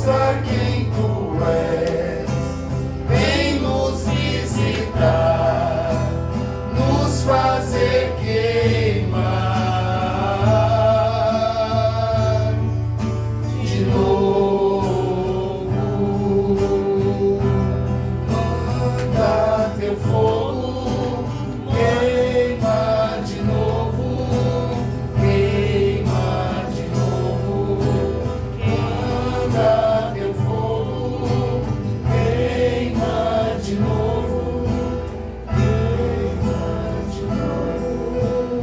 mostra quem tu és. Vem nos visitar, nos fazer queimar de novo. Manda teu fogo, queima de novo, queima de novo. Manda teu fogo, queima de novo, queima de novo.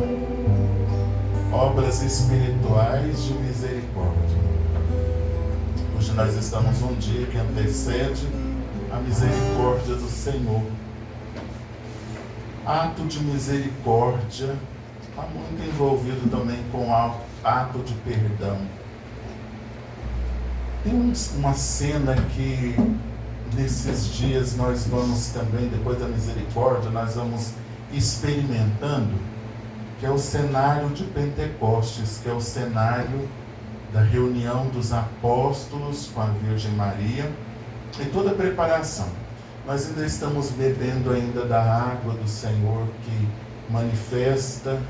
Obras espirituais de misericórdia. Hoje nós estamos num dia que antecede a misericórdia do Senhor. Ato de misericórdia está muito envolvido também com ato de perdão. Tem uma cena que nesses dias nós vamos também, depois da misericórdia, nós vamos experimentando, que é o cenário de Pentecostes, que é o cenário da reunião dos apóstolos com a Virgem Maria e toda a preparação. Nós ainda estamos bebendo ainda da água do Senhor que manifesta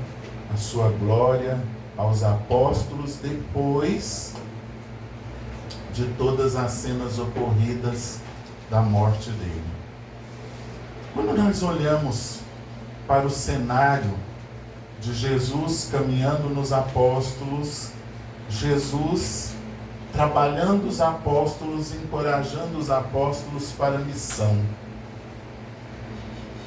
a sua glória aos apóstolos depois de todas as cenas ocorridas da morte dele. Quando nós olhamos para o cenário de Jesus caminhando nos apóstolos, Jesus trabalhando os apóstolos, encorajando os apóstolos para a missão.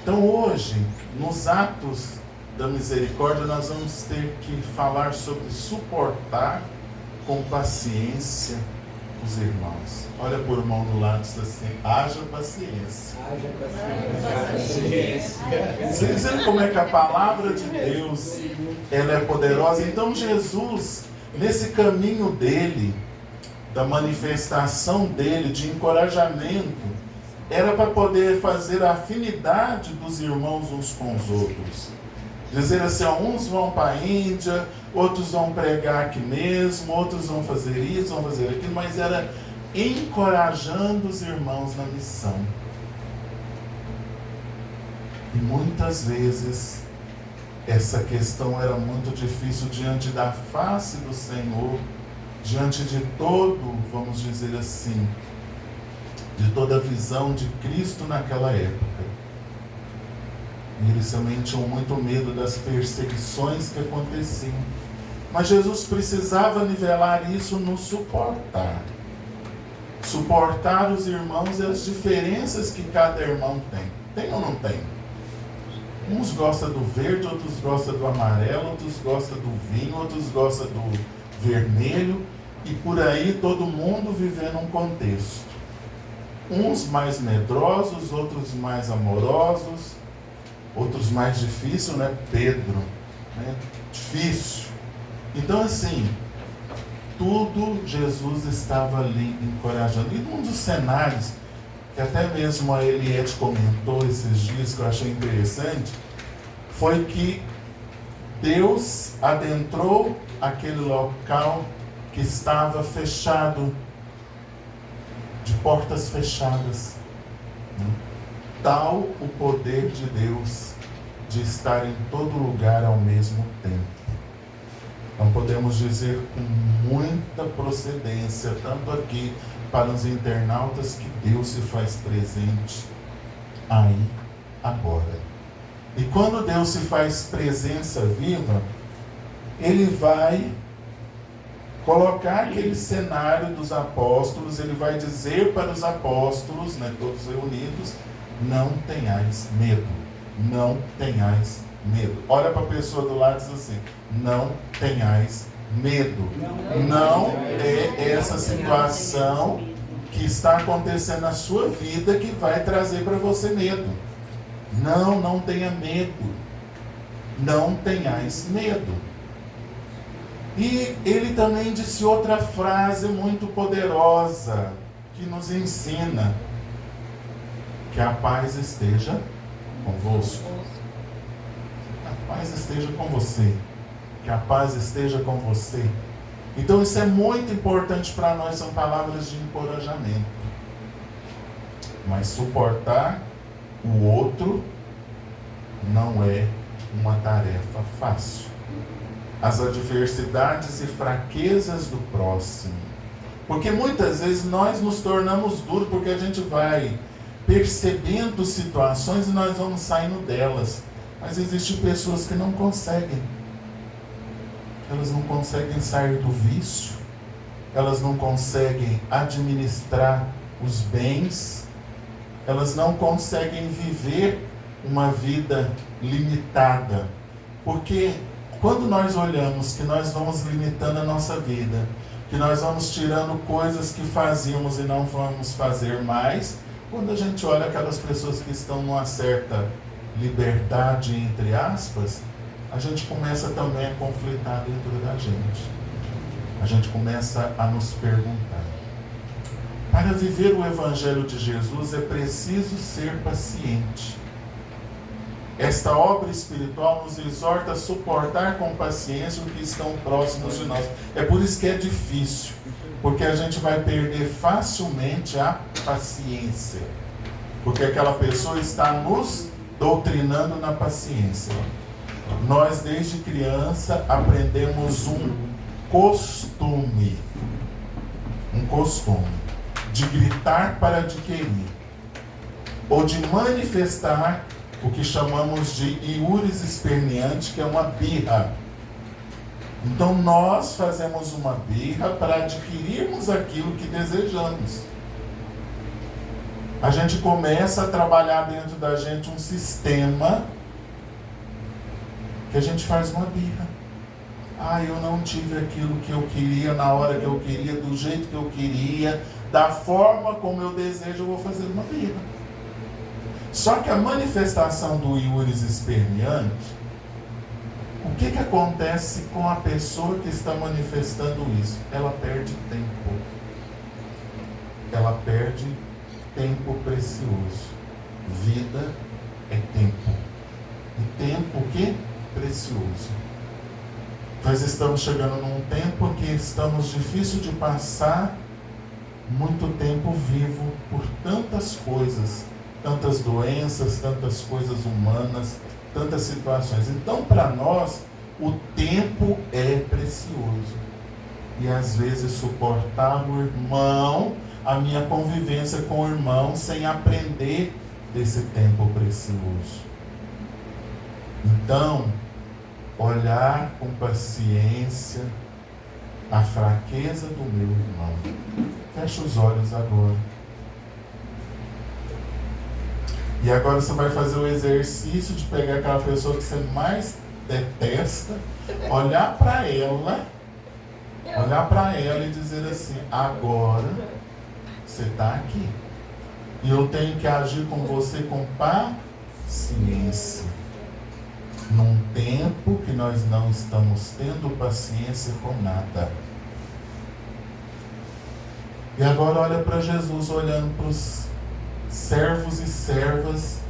Então hoje, nos atos da misericórdia, nós vamos ter que falar sobre suportar com paciência os irmãos. Olha por irmão do lado e diz assim: haja paciência. Haja paciência. Vocês veem como é que a palavra de Deus ela é poderosa? Então Jesus, nesse caminho dele, da manifestação dele, de encorajamento, era para poder fazer a afinidade dos irmãos uns com os outros. Dizer assim, ó, uns vão para a Índia, outros vão pregar aqui mesmo, outros vão fazer isso, vão fazer aquilo, mas era encorajando os irmãos na missão. E muitas vezes essa questão era muito difícil diante da face do Senhor, diante de todo, vamos dizer assim, de toda a visão de Cristo naquela época. E eles também tinham muito medo das perseguições que aconteciam. Mas Jesus precisava nivelar isso no suportar. Suportar os irmãos e as diferenças que cada irmão tem. Tem ou não tem? Uns gostam do verde, outros gostam do amarelo, outros gostam do vinho, outros gostam do vermelho. E por aí todo mundo vivendo um contexto. Uns mais medrosos, outros mais amorosos, outros mais difíceis, né? Pedro, né? Difícil. Então assim, tudo Jesus estava ali encorajando. E um dos cenários, que até mesmo a Eliette comentou esses dias, que eu achei interessante, foi que Deus adentrou aquele local que estava fechado, de portas fechadas. Tal o poder de Deus de estar em todo lugar ao mesmo tempo. Então podemos dizer com muita procedência, tanto aqui para os internautas, que Deus se faz presente aí, agora. E quando Deus se faz presença viva, Ele vai colocar aquele cenário dos apóstolos, Ele vai dizer para os apóstolos, né, todos reunidos, não tenhais medo, não tenhais medo. Olha para a pessoa do lado e diz assim, não tenhais medo. Não é essa situação que está acontecendo na sua vida que vai trazer para você medo. Não tenha medo. Não tenhais medo. E ele também disse outra frase muito poderosa que nos ensina que a paz esteja convosco. A paz esteja com você. Que a paz esteja com você. Então isso é muito importante para nós, são palavras de encorajamento. Mas suportar o outro não é uma tarefa fácil. As adversidades e fraquezas do próximo. Porque muitas vezes nós nos tornamos duros porque a gente vai percebendo situações e nós vamos saindo delas. Mas existem pessoas que não conseguem. Elas não conseguem sair do vício. Elas não conseguem administrar os bens. Elas não conseguem viver uma vida limitada. Porque quando nós olhamos que nós vamos limitando a nossa vida, que nós vamos tirando coisas que fazíamos e não vamos fazer mais, quando a gente olha aquelas pessoas que estão numa certa liberdade, entre aspas, a gente começa também a conflitar dentro da gente. A gente começa a nos perguntar. Para viver o Evangelho de Jesus é preciso ser paciente. Esta obra espiritual nos exorta a suportar com paciência os que estão próximos de nós. É por isso que é difícil, porque a gente vai perder facilmente a paciência, porque aquela pessoa está nos doutrinando na paciência. Nós desde criança aprendemos um costume de gritar para adquirir, ou de manifestar o que chamamos de iuris esperneante, que é uma birra. Então nós fazemos uma birra para adquirirmos aquilo que desejamos. A gente começa a trabalhar dentro da gente um sistema que a gente faz uma birra. Eu não tive aquilo que eu queria, na hora que eu queria, do jeito que eu queria, da forma como eu desejo, eu vou fazer uma birra. Só que a manifestação do iuris esperneante, o que acontece com a pessoa que está manifestando isso? Ela perde tempo. Ela perde tempo precioso. Vida é tempo. E tempo que? Precioso. Nós estamos chegando num tempo que estamos difícil de passar muito tempo vivo por tantas coisas. Tantas doenças, tantas coisas humanas, tantas situações. Então, para nós, o tempo é precioso. E às vezes suportar o irmão, a minha convivência com o irmão, sem aprender desse tempo precioso. Então, olhar com paciência a fraqueza do meu irmão. Fecha os olhos agora. E agora você vai fazer o exercício de pegar aquela pessoa que você mais detesta, olhar para ela e dizer assim: agora você está aqui. E eu tenho que agir com você com paciência. Num tempo que nós não estamos tendo paciência com nada. E agora olha para Jesus, olhando para os servos e servas,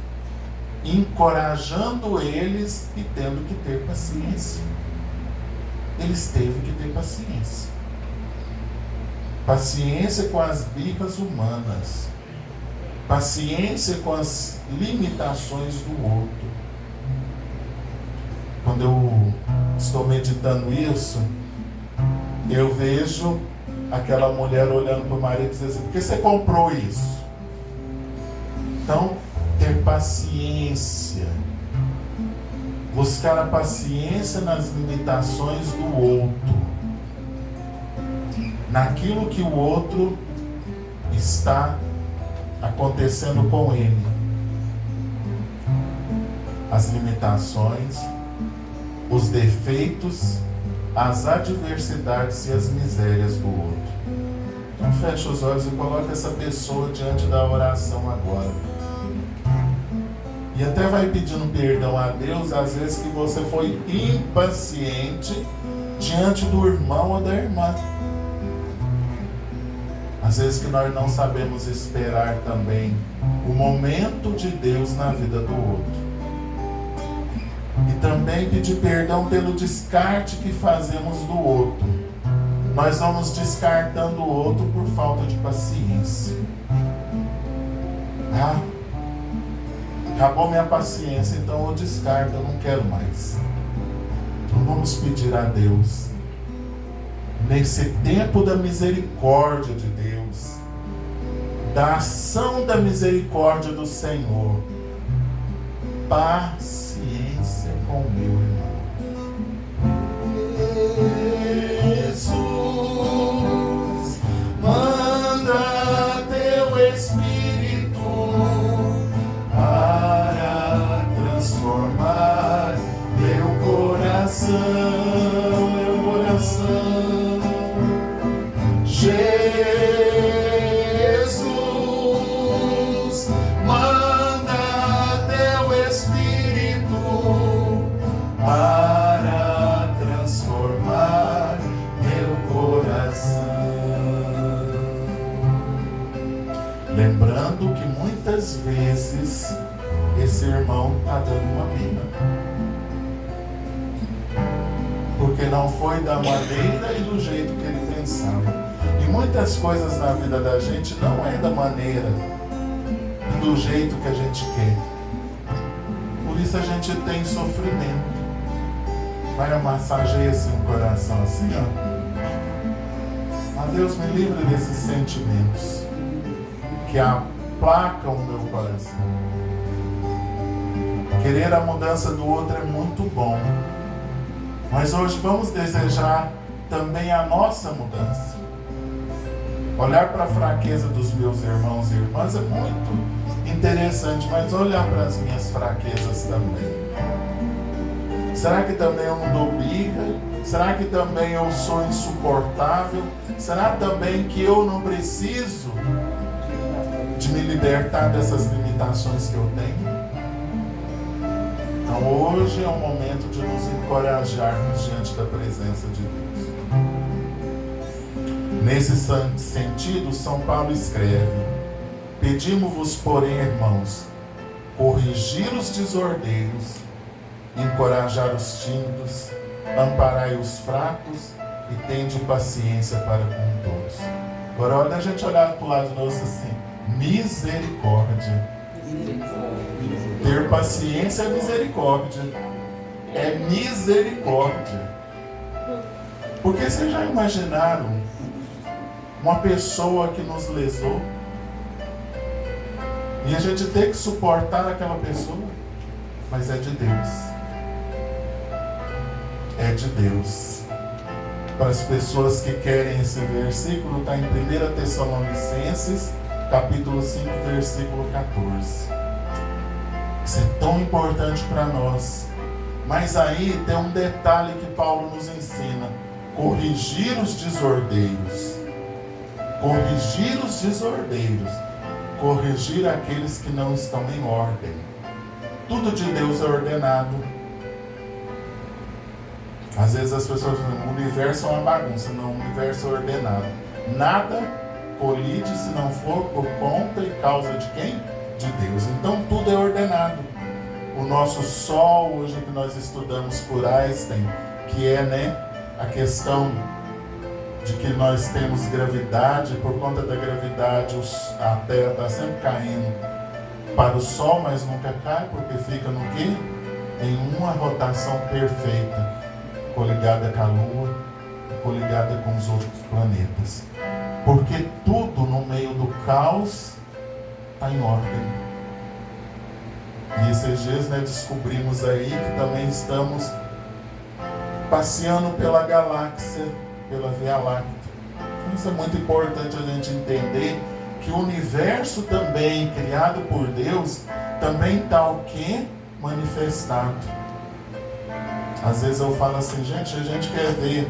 encorajando eles e tendo que ter paciência. Eles teve que ter paciência. Paciência com as birras humanas. Paciência com as limitações do outro. Quando eu estou meditando isso, eu vejo aquela mulher olhando para o marido e dizendo assim: por que você comprou isso? Então, ter paciência. Buscar a paciência nas limitações do outro. Naquilo que o outro está acontecendo com ele. As limitações, os defeitos, as adversidades e as misérias do outro. Então fecha os olhos e coloca essa pessoa diante da oração agora. E até vai pedindo perdão a Deus, às vezes que você foi impaciente diante do irmão ou da irmã. Às vezes que nós não sabemos esperar também o momento de Deus na vida do outro. E também pedir perdão pelo descarte que fazemos do outro. nós vamos descartando o outro por falta de paciência. Ah, acabou minha paciência, então eu descarto, eu não quero mais. Então vamos pedir a Deus, nesse tempo da misericórdia de Deus, da ação da misericórdia do Senhor, paciência com o meu irmão. Jesus, manda teu Espírito para transformar meu coração, Jesus, manda teu Espírito para transformar meu coração. Lembrando que muitas vezes esse irmão está dando uma mina, porque não foi da maneira e do jeito que ele pensava. E muitas coisas na vida da gente não é da maneira e do jeito que a gente quer. Por isso a gente tem sofrimento. Vai massagear assim o coração assim, ó. Mas Deus me livre desses sentimentos que aplacam o meu coração. Querer a mudança do outro é muito bom. Mas hoje vamos desejar também a nossa mudança. Olhar para a fraqueza dos meus irmãos e irmãs é muito interessante, mas olhar para as minhas fraquezas também. Será que também eu não dou birra? Será que também eu sou insuportável? Será também que eu não preciso de me libertar dessas limitações que eu tenho? Então hoje é o momento de nos encorajarmos diante da presença de Deus. Nesse sentido, São Paulo escreve: pedimos-vos, porém, irmãos, corrigir os desordeiros, encorajar os tímidos, amparai os fracos e tende paciência para com todos. Agora olha a gente olhar para o lado nosso assim: misericórdia. Ter paciência é misericórdia. É misericórdia. Porque vocês já imaginaram uma pessoa que nos lesou e a gente ter que suportar aquela pessoa? Mas é de Deus. É de Deus. Para as pessoas que querem esse versículo, está em 1 Tessalonicenses, capítulo 5, versículo 14. Isso é tão importante para nós. Mas aí tem um detalhe que Paulo nos ensina: corrigir os desordeiros. Corrigir os desordeiros. Corrigir aqueles que não estão em ordem. Tudo de Deus é ordenado. Às vezes as pessoas dizem: o universo é uma bagunça. Não, o universo é ordenado. Nada colide se não for por conta e causa de quem? De Deus. Então tudo é ordenado. O nosso sol, hoje que nós estudamos por Einstein, que é, a questão de que nós temos gravidade, por conta da gravidade a Terra está sempre caindo para o Sol, mas nunca cai, porque fica no quê? Em uma rotação perfeita, coligada com a Lua, coligada com os outros planetas. Porque tudo no meio do caos está em ordem. E esses dias descobrimos aí que também estamos passeando pela galáxia, pela Via Láctea. Então isso é muito importante a gente entender que o universo também, criado por Deus, também está o quê? Manifestado. Às vezes eu falo assim: gente, a gente quer ver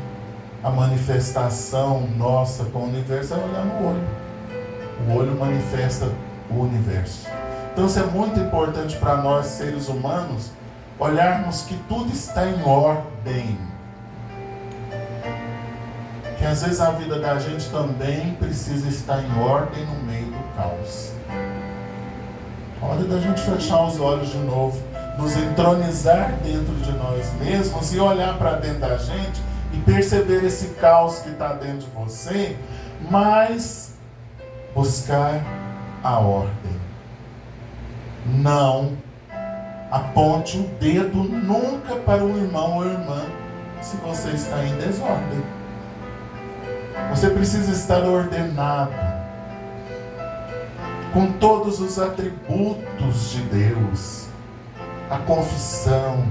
a manifestação nossa com o universo, é olhar no olho. O olho manifesta o universo. Então isso é muito importante para nós, seres humanos, olharmos que tudo está em ordem. Que às vezes a vida da gente também precisa estar em ordem no meio do caos. Hora da gente fechar os olhos de novo, nos entronizar dentro de nós mesmos e olhar para dentro da gente e perceber esse caos que está dentro de você, mas buscar a ordem. Não aponte o dedo nunca para o irmão ou irmã se você está em desordem. Você precisa estar ordenado, com todos os atributos de Deus, a confissão,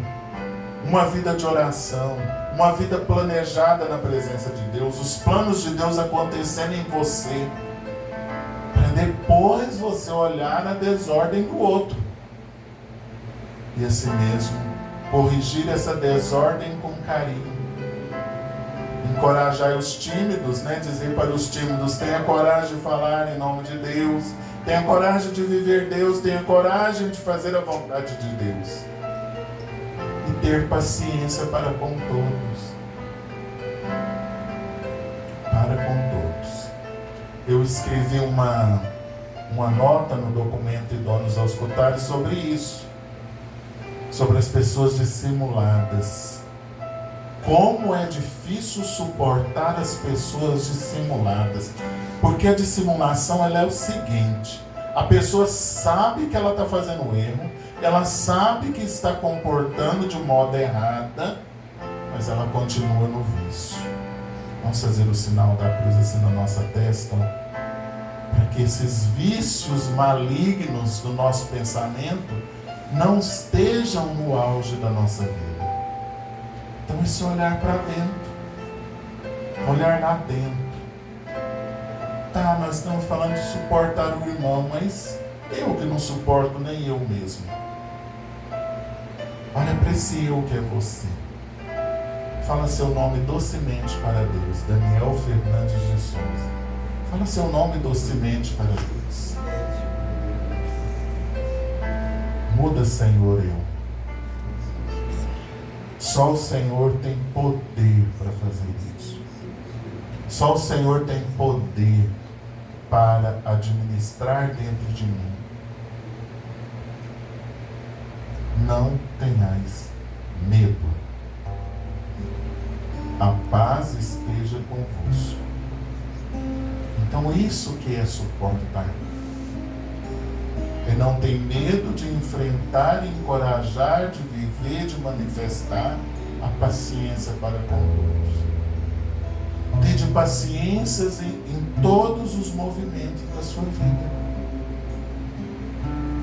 uma vida de oração, uma vida planejada na presença de Deus, os planos de Deus acontecendo em você, para depois você olhar a desordem do outro e assim mesmo corrigir essa desordem com carinho. Encorajar os tímidos, dizer para os tímidos: tenha coragem de falar em nome de Deus, tenha coragem de viver Deus, tenha coragem de fazer a vontade de Deus. E ter paciência para com todos. Para com todos. Eu escrevi uma nota no documento Idôneos ao Escutar sobre isso. Sobre as pessoas dissimuladas. Como é difícil suportar as pessoas dissimuladas. Porque a dissimulação ela é o seguinte: a pessoa sabe que ela está fazendo erro, ela sabe que está comportando de modo errado, mas ela continua no vício. Vamos fazer o sinal da cruz assim na nossa testa, para que esses vícios malignos do nosso pensamento não estejam no auge da nossa vida. Então esse olhar para dentro, olhar lá dentro. Tá, nós estamos falando de suportar o irmão, mas eu que não suporto nem eu mesmo. Olha para esse eu que é você. Fala seu nome docemente para Deus. Daniel Fernandes de Souza. Fala seu nome docemente para Deus. Muda, Senhor, eu. Só o Senhor tem poder para fazer isso. Só o Senhor tem poder para administrar dentro de mim. Não tenhais medo. A paz esteja convosco. Então isso que é suportar. É não ter medo de enfrentar, encorajar, de viver, de manifestar a paciência para com todos. Ter de paciências em todos os movimentos da sua vida.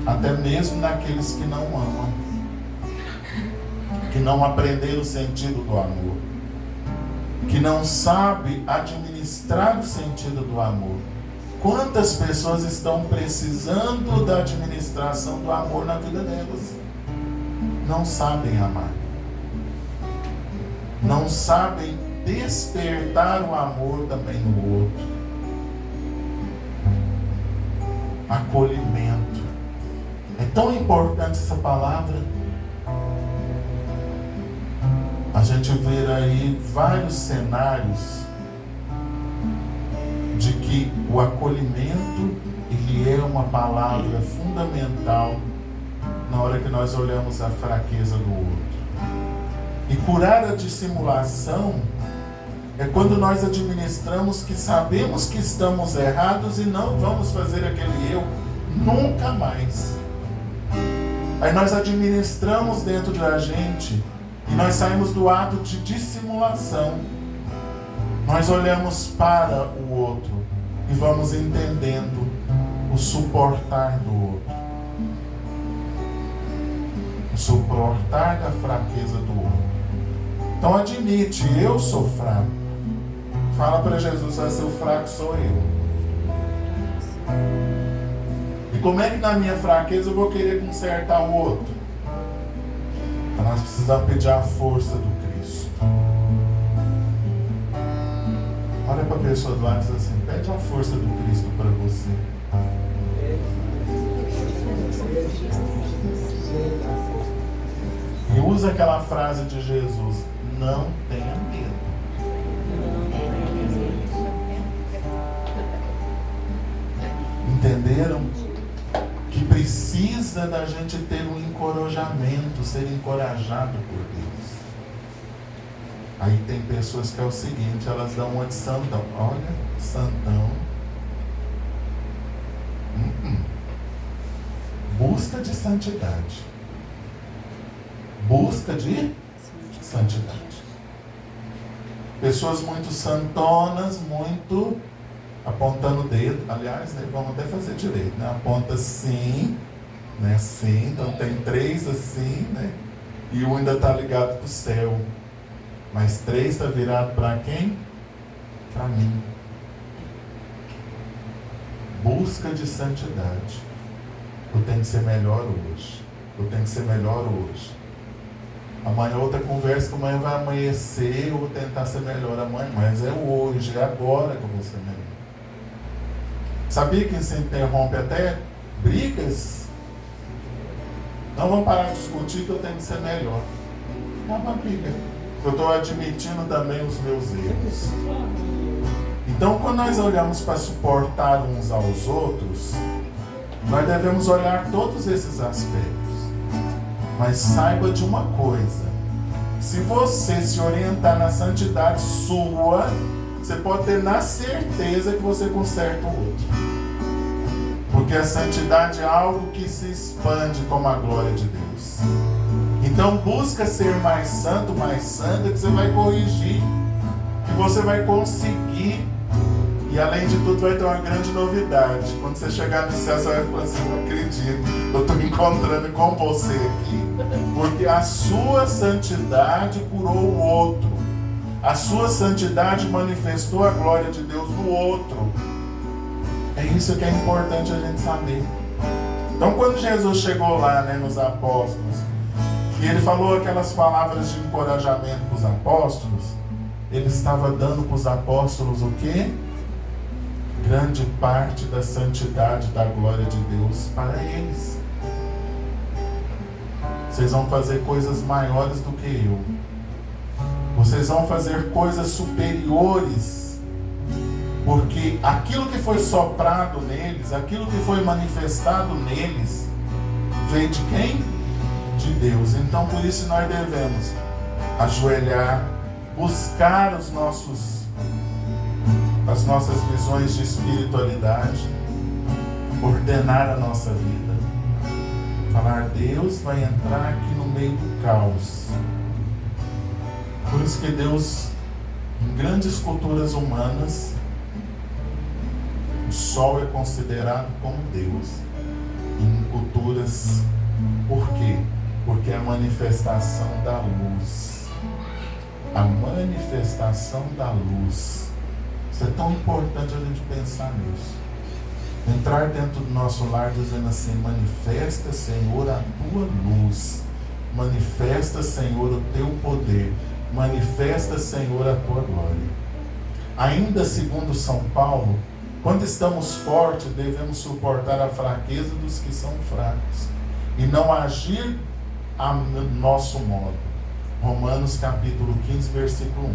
Até mesmo naqueles que não amam. Que não aprenderam o sentido do amor. Que não sabem administrar o sentido do amor. Quantas pessoas estão precisando da administração do amor na vida delas? Não sabem amar. Não sabem despertar o amor também no outro. Acolhimento. É tão importante essa palavra. A gente vê aí vários cenários de que o acolhimento ele é uma palavra fundamental na hora que nós olhamos a fraqueza do outro. E curar a dissimulação é quando nós administramos que sabemos que estamos errados e não vamos fazer aquele eu nunca mais. Aí nós administramos dentro da gente e nós saímos do ato de dissimulação. Nós olhamos para o outro e vamos entendendo o suportar do outro. O suportar da fraqueza do outro. Então admite, eu sou fraco. Fala para Jesus, o fraco sou eu. E como é que na minha fraqueza eu vou querer consertar o outro? Então nós precisamos pedir a força do Cristo. Olha para a pessoa do lado e diz assim: pede a força do Cristo para você. E usa aquela frase de Jesus: não tenha medo. Entenderam? Que precisa da gente ter um encorajamento, ser encorajado por Deus. Aí tem pessoas que é o seguinte, elas dão uma de santão. Olha, santão. Busca de santidade. Busca de santidade. Pessoas muito santonas, muito apontando o dedo. Aliás, né, vamos até fazer direito, né? Aponta sim, né? Sim, então tem 3 assim, né? E um ainda está ligado para o céu. Mas 3 está virado para quem? Para mim. Busca de santidade. Eu tenho que ser melhor hoje. Eu tenho que ser melhor hoje. Amanhã outra conversa que amanhã vai amanhecer, eu vou tentar ser melhor amanhã, mas é hoje, é agora que eu vou ser melhor. Sabia que isso interrompe até brigas? Não vamos parar de discutir que eu tenho que ser melhor. É uma briga. Eu estou admitindo também os meus erros. Então, quando nós olhamos para suportar uns aos outros, nós devemos olhar todos esses aspectos. Mas saiba de uma coisa: se você se orientar na santidade sua, você pode ter na certeza que você conserta o outro. Porque a santidade é algo que se expande como a glória de Deus. Então busca ser mais santo, mais santa, que você vai corrigir, que você vai conseguir. E além de tudo vai ter uma grande novidade. Quando você chegar no céu, você vai falar assim: não acredito, eu estou me encontrando com você aqui. Porque a sua santidade curou o outro. A sua santidade manifestou a glória de Deus no outro. É isso que é importante a gente saber. Então quando Jesus chegou lá, né, nos apóstolos, e ele falou aquelas palavras de encorajamento para os apóstolos, ele estava dando para os apóstolos o quê? Grande parte da santidade, da glória de Deus para eles. Vocês vão fazer coisas maiores do que eu. Vocês vão fazer coisas superiores. Porque aquilo que foi soprado neles, aquilo que foi manifestado neles, veio de quem? De Deus. Então por isso nós devemos ajoelhar, buscar as nossas visões de espiritualidade, ordenar a nossa vida. Falar: Deus vai entrar aqui no meio do caos. Por isso que Deus, em grandes culturas humanas, o sol é considerado como Deus. Em culturas, por quê? Porque é a manifestação da luz. A manifestação da luz. Isso é tão importante a gente pensar nisso. Entrar dentro do nosso lar dizendo assim: manifesta, Senhor, a tua luz. Manifesta, Senhor, o teu poder. Manifesta, Senhor, a tua glória. Ainda segundo São Paulo, quando estamos fortes, devemos suportar a fraqueza dos que são fracos e não agir a nosso modo. Romanos capítulo 15, versículo 1.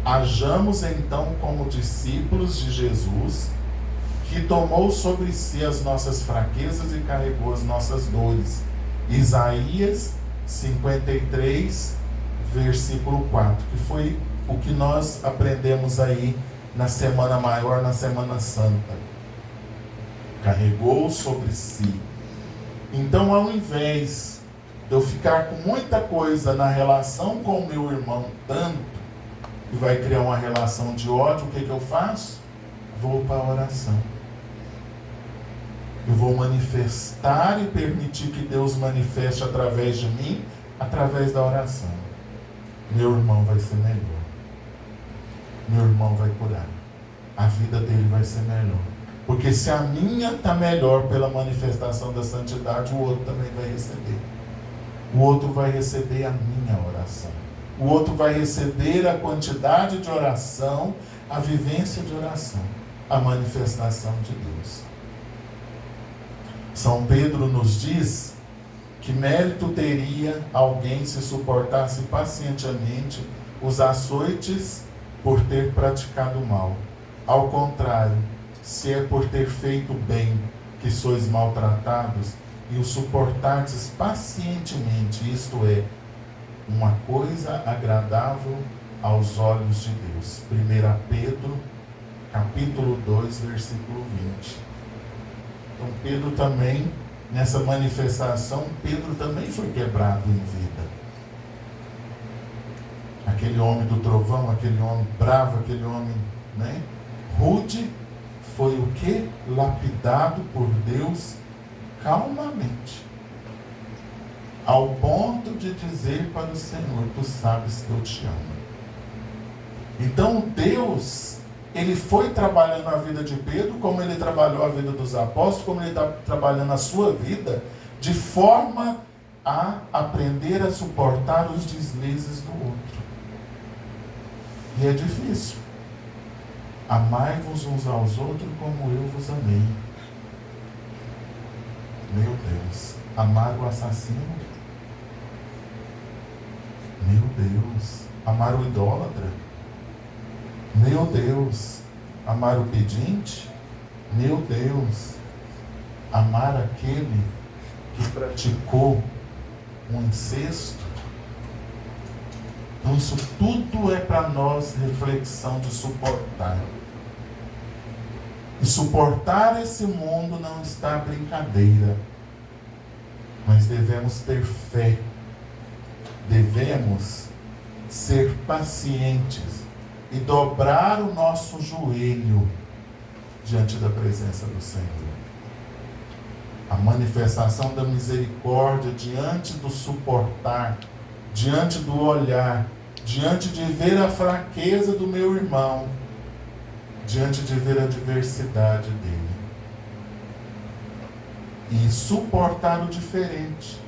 Hajamos então como discípulos de Jesus, que tomou sobre si as nossas fraquezas e carregou as nossas dores. Isaías 53, versículo 4, que foi o que nós aprendemos aí na Semana Maior, na Semana Santa. Carregou sobre si. Então, ao invés de eu ficar com muita coisa na relação com o meu irmão, tanto, que vai criar uma relação de ódio, o que eu faço? Vou para a oração. Eu vou manifestar e permitir que Deus manifeste através de mim, através da oração. Meu irmão vai ser melhor. Meu irmão vai curar. A vida dele vai ser melhor. Porque se a minha está melhor pela manifestação da santidade, o outro também vai receber. O outro vai receber a minha oração. O outro vai receber a quantidade de oração, a vivência de oração, a manifestação de Deus. São Pedro nos diz que mérito teria alguém se suportasse pacientemente os açoites por ter praticado mal. Ao contrário, se é por ter feito bem que sois maltratados, e o suportardes pacientemente, isto é, uma coisa agradável aos olhos de Deus. 1 Pedro, capítulo 2, versículo 20. Então Pedro também, nessa manifestação, Pedro também foi quebrado em vida. Aquele homem do trovão, aquele homem bravo, aquele homem, né, rude, foi o que? Lapidado por Deus calmamente. Ao ponto de dizer para o Senhor: tu sabes que eu te amo. Então Deus, Ele foi trabalhando a vida de Pedro, como Ele trabalhou a vida dos apóstolos, como Ele está trabalhando a sua vida, de forma a aprender a suportar os deslizes do outro. E é difícil. Amai-vos uns aos outros como eu vos amei. Meu Deus. Amar o assassino? Meu Deus. Amar o idólatra? Meu Deus. Amar o pedinte? Meu Deus. Amar aquele que praticou um incesto? Então isso tudo é para nós reflexão de suportar. E suportar esse mundo não está brincadeira. Mas devemos ter fé. Devemos ser pacientes e dobrar o nosso joelho diante da presença do Senhor. A manifestação da misericórdia diante do suportar, diante do olhar, diante de ver a fraqueza do meu irmão, diante de ver a diversidade dele. E suportar o diferente,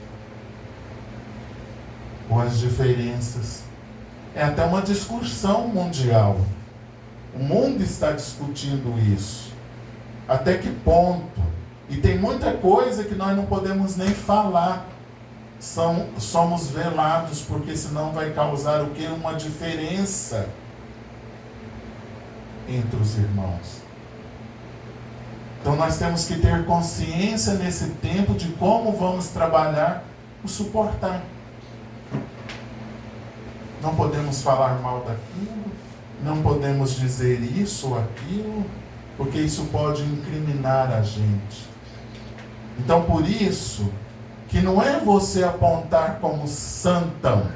ou as diferenças. É até uma discussão mundial. O mundo está discutindo isso. Até que ponto? E tem muita coisa que nós não podemos nem falar. Somos velados, porque senão vai causar o quê? Uma diferença entre os irmãos. Então nós temos que ter consciência nesse tempo de como vamos trabalhar o suportar. Não podemos falar mal daquilo, não podemos dizer isso ou aquilo, porque isso pode incriminar a gente. Então por isso que não é você apontar como santão,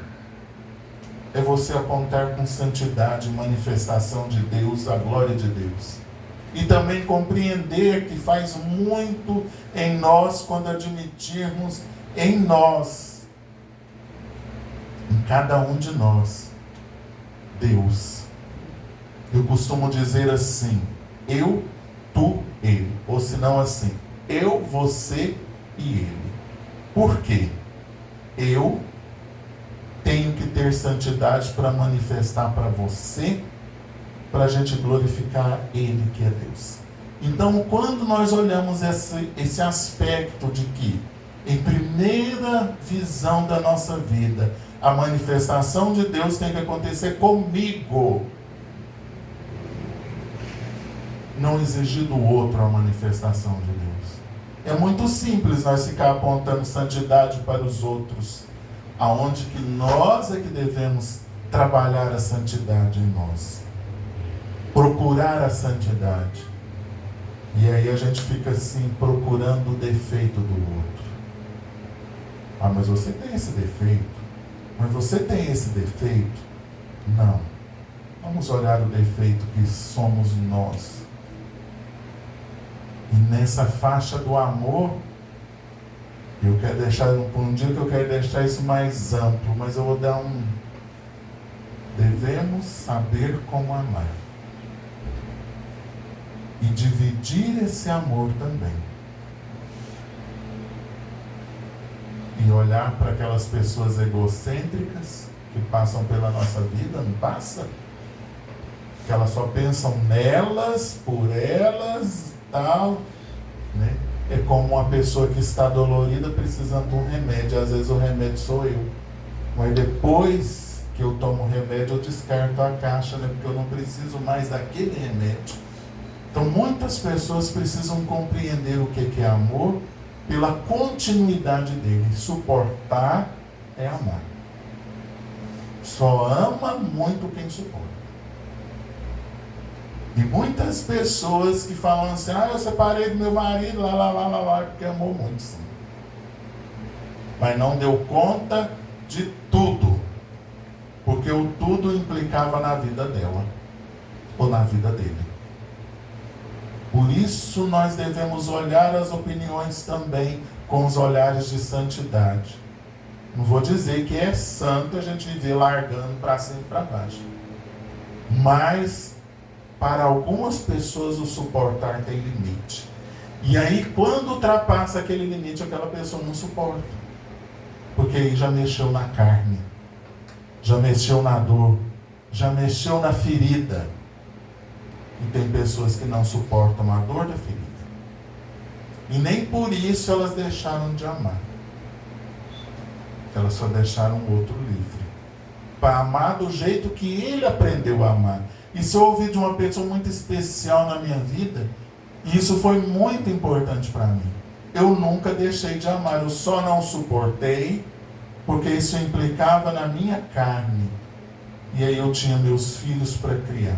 é você apontar com santidade, manifestação de Deus, a glória de Deus. E também compreender que faz muito em nós quando admitirmos em nós, em cada um de nós, Deus. Eu costumo dizer assim: eu, tu, ele. Ou se não assim: eu, você e ele. Por quê? Eu tenho que ter santidade para manifestar para você, para a gente glorificar Ele que é Deus. Então, quando nós olhamos esse aspecto de que, em primeira visão da nossa vida, a manifestação de Deus tem que acontecer comigo, não exigir do outro a manifestação de Deus. É muito simples nós ficar apontando santidade para os outros, aonde que nós é que devemos trabalhar a santidade em nós, procurar a santidade. E aí a gente fica assim, procurando o defeito do outro. Ah, mas você tem esse defeito? Mas você tem esse defeito? Não. Vamos olhar o defeito que somos nós. E nessa faixa do amor, eu quero deixar, por um dia que eu quero deixar isso mais amplo, mas eu vou dar devemos saber como amar. E dividir esse amor também. E olhar para aquelas pessoas egocêntricas que passam pela nossa vida, não passa? Que elas só pensam nelas, por elas, tal, né? É como uma pessoa que está dolorida precisando de um remédio. Às vezes o remédio sou eu. Mas depois que eu tomo o remédio, eu descarto a caixa, né? Porque eu não preciso mais daquele remédio. Então muitas pessoas precisam compreender o que é amor pela continuidade dele. Suportar é amar. Só ama muito quem suporta. E muitas pessoas que falam assim, eu separei do meu marido, lá, porque amou muito, sim. Mas não deu conta de tudo. Porque o tudo implicava na vida dela, ou na vida dele. Por isso nós devemos olhar as opiniões também com os olhares de santidade. Não vou dizer que é santo a gente viver largando para cima e para baixo. Mas, para algumas pessoas, o suportar tem limite. E aí, quando ultrapassa aquele limite, aquela pessoa não suporta. Porque aí já mexeu na carne, já mexeu na dor, já mexeu na ferida. E tem pessoas que não suportam a dor da ferida. E nem por isso elas deixaram de amar. Elas só deixaram o outro livre. Para amar do jeito que ele aprendeu a amar. E se eu ouvir de uma pessoa muito especial na minha vida, isso foi muito importante para mim. Eu nunca deixei de amar, eu só não suportei, porque isso implicava na minha carne. E aí eu tinha meus filhos para criar.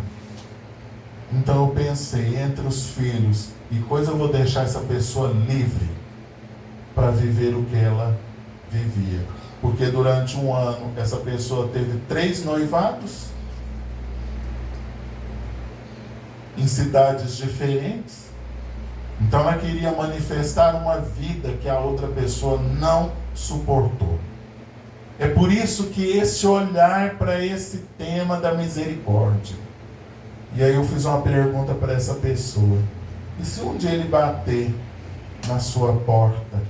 Então eu pensei, entre os filhos e coisa, eu vou deixar essa pessoa livre para viver o que ela vivia. Porque durante um ano essa pessoa teve 3 noivados em cidades diferentes. Então ela queria manifestar uma vida que a outra pessoa não suportou. É por isso que esse olhar para esse tema da misericórdia. E aí eu fiz uma pergunta para essa pessoa. E se um dia ele bater na sua porta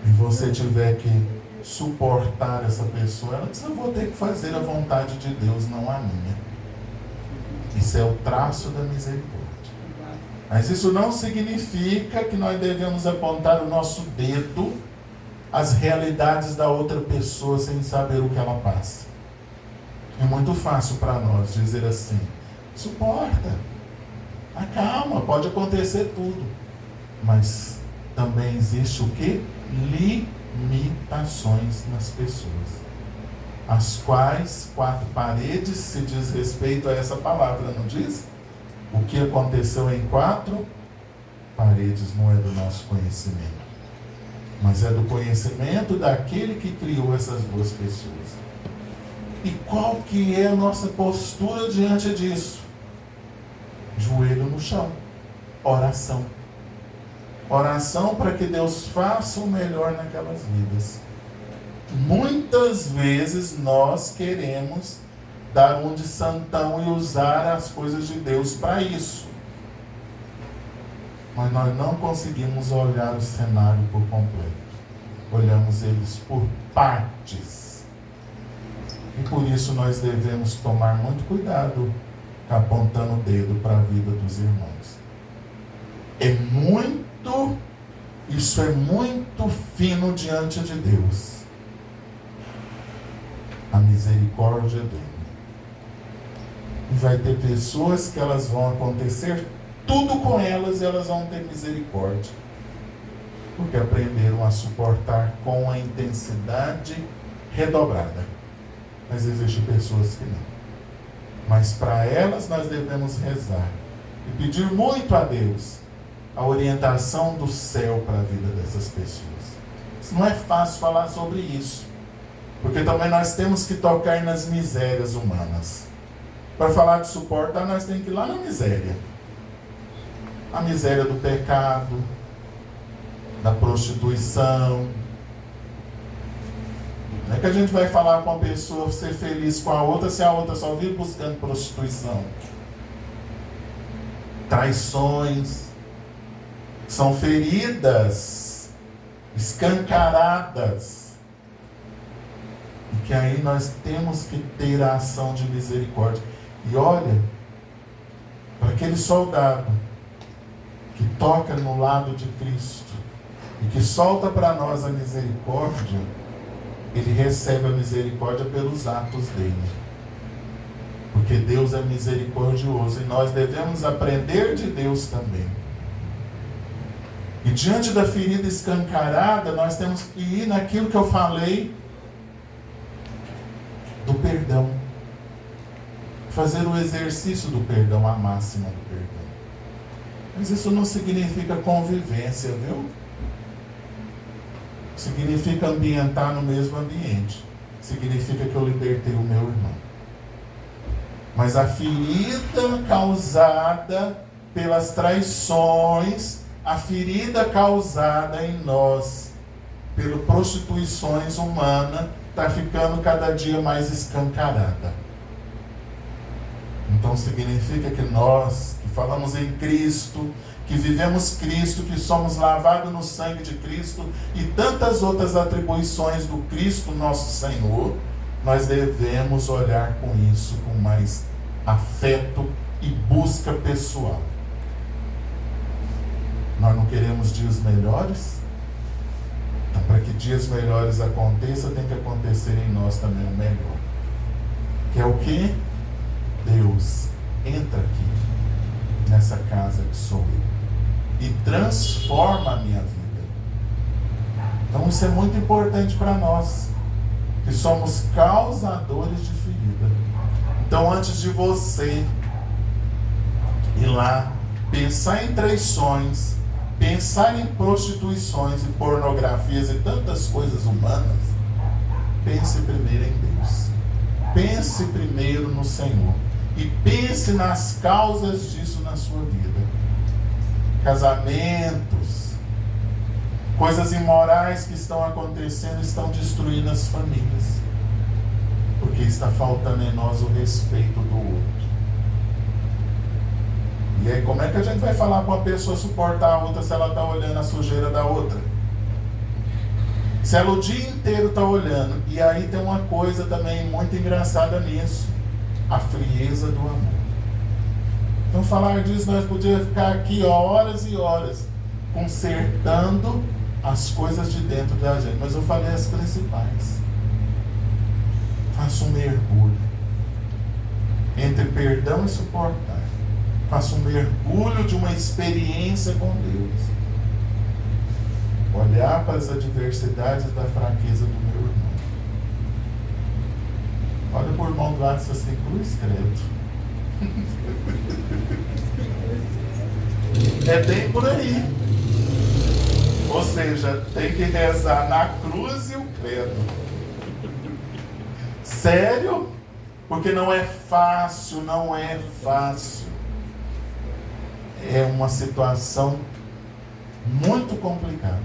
e você tiver que suportar essa pessoa, ela disse, eu vou ter que fazer a vontade de Deus, não a minha. Isso é o traço da misericórdia. Mas isso não significa que nós devemos apontar o nosso dedo às realidades da outra pessoa sem saber o que ela passa. É muito fácil para nós dizer assim, suporta, acalma, pode acontecer tudo. Mas também existe o quê? Limitações nas pessoas. As quais 4 paredes se diz respeito a essa palavra, não diz? O que aconteceu em 4 paredes não é do nosso conhecimento, mas é do conhecimento daquele que criou essas 2 pessoas. E qual que é a nossa postura diante disso? Joelho no chão. Oração. Oração para que Deus faça o melhor naquelas vidas. Muitas vezes nós queremos dar um de santão e usar as coisas de Deus para isso. Mas nós não conseguimos olhar o cenário por completo. Olhamos eles por partes. E por isso nós devemos tomar muito cuidado apontando o dedo para a vida dos irmãos. Isso é muito fino diante de Deus. A misericórdia dele. E vai ter pessoas que elas vão acontecer tudo com elas e elas vão ter misericórdia. Porque aprenderam a suportar com a intensidade redobrada. Mas existem pessoas que não. Mas para elas nós devemos rezar e pedir muito a Deus a orientação do céu para a vida dessas pessoas. Isso não é fácil falar sobre isso, porque também nós temos que tocar nas misérias humanas. Para falar de suportar, nós temos que ir lá na miséria. A miséria do pecado, da prostituição. Não é que a gente vai falar com a pessoa ser feliz com a outra se a outra só vive buscando prostituição. Traições. São feridas escancaradas. E que aí nós temos que ter a ação de misericórdia. E olha, para aquele soldado que toca no lado de Cristo e que solta para nós a misericórdia, ele recebe a misericórdia pelos atos dele. Porque Deus é misericordioso e nós devemos aprender de Deus também. E diante da ferida escancarada, nós temos que ir naquilo que eu falei fazer o exercício do perdão, a máxima do perdão. Mas isso não significa convivência, viu? Significa ambientar no mesmo ambiente. Significa que eu libertei o meu irmão. Mas a ferida causada pelas traições, a ferida causada em nós pelas prostituições humanas, está ficando cada dia mais escancarada. Então significa que nós, que falamos em Cristo, que vivemos Cristo, que somos lavados no sangue de Cristo e tantas outras atribuições do Cristo nosso Senhor, nós devemos olhar com isso com mais afeto e busca pessoal. Nós não queremos dias melhores? Então, para que dias melhores aconteçam, tem que acontecer em nós também o melhor. Que é o que? Deus entra aqui, nessa casa que sou eu, e transforma a minha vida. Então isso é muito importante para nós, que somos causadores de ferida. Então antes de você ir lá, pensar em traições, pensar em prostituições e pornografias e tantas coisas humanas, pense primeiro em Deus. Pense primeiro no Senhor. E pense nas causas disso na sua vida. Casamentos, coisas imorais que estão acontecendo, estão destruindo as famílias. Porque está faltando em nós o respeito do outro. E aí, como é que a gente vai falar para uma pessoa suportar a outra se ela está olhando a sujeira da outra? Se ela o dia inteiro está olhando. E aí tem uma coisa também muito engraçada nisso. A frieza do amor. Então falar disso, nós podíamos ficar aqui horas e horas consertando as coisas de dentro da gente. Mas eu falei as principais. Faça um mergulho entre perdão e suportar. Faça um mergulho de uma experiência com Deus. Olhar para as adversidades da fraqueza do meu irmão. Olha por irmão do lado e diz assim, cruz credo. É bem por aí. Ou seja, tem que rezar na cruz e o credo. Sério? Porque não é fácil, não é fácil. É uma situação muito complicada.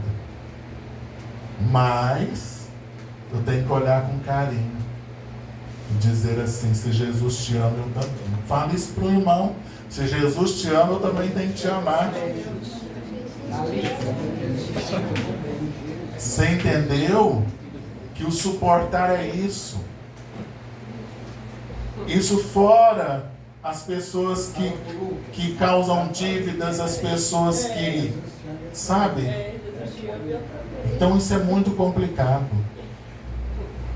Mas eu tenho que olhar com carinho. Dizer assim, se Jesus te ama, eu também. Fala isso para o irmão. Se Jesus te ama, eu também tenho que te amar. Você entendeu? Que o suportar é isso. Isso fora as pessoas que causam dívidas, as pessoas que... Sabe? Então isso é muito complicado.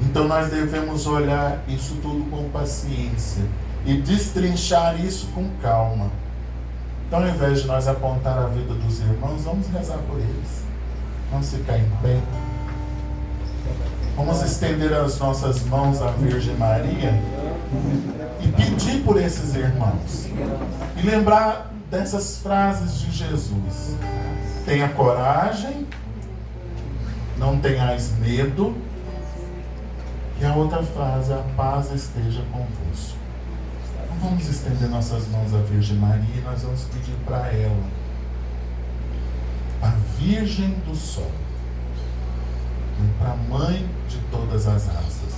Então nós devemos olhar isso tudo com paciência e destrinchar isso com calma. Então ao invés de nós apontar a vida dos irmãos, vamos rezar por eles. Vamos ficar em pé. Vamos estender as nossas mãos à Virgem Maria e pedir por esses irmãos. E lembrar dessas frases de Jesus. Tenha coragem, não tenhais medo. E a outra frase, a paz esteja convosco. Então vamos estender nossas mãos à Virgem Maria e nós vamos pedir para ela, a Virgem do Sol, e para a Mãe de todas as raças.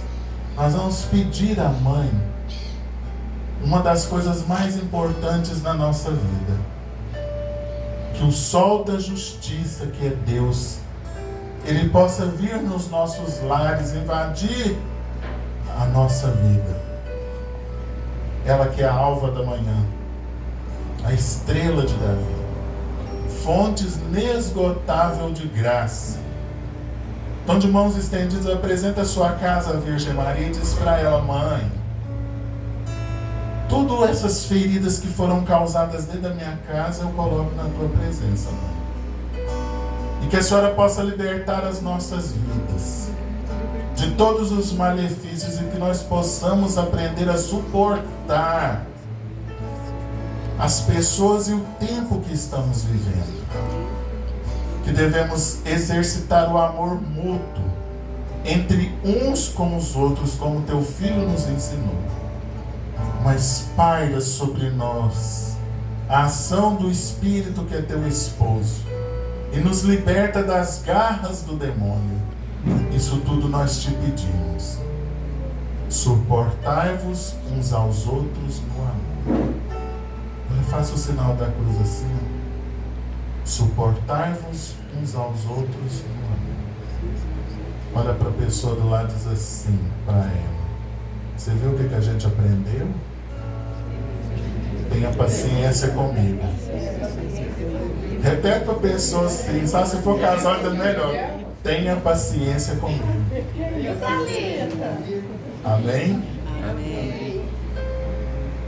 Nós vamos pedir à Mãe uma das coisas mais importantes na nossa vida. Que o sol da justiça, que é Deus, Ele possa vir nos nossos lares, invadir a nossa vida. Ela que é a alva da manhã, a estrela de Davi, fontes inesgotável de graça. Então, de mãos estendidas, apresenta a sua casa à Virgem Maria e diz para ela, Mãe, todas essas feridas que foram causadas dentro da minha casa, eu coloco na tua presença, Mãe. E que a Senhora possa libertar as nossas vidas. de todos os malefícios, e que nós possamos aprender a suportar as pessoas e o tempo que estamos vivendo. Que devemos exercitar o amor mútuo entre uns com os outros, como teu Filho nos ensinou. Mas paira sobre nós a ação do Espírito, que é teu esposo, e nos liberta das garras do demônio. Isso tudo nós te pedimos. Suportai-vos uns aos outros no amor. Eu faço o sinal da cruz assim. Suportai-vos uns aos outros no amor. Olha para a pessoa do lado e diz assim para ela: você viu o que a gente aprendeu? Tenha paciência comigo. Repete para a pessoa assim, só se for casal ainda melhor. Tenha paciência comigo. Amém? Amém.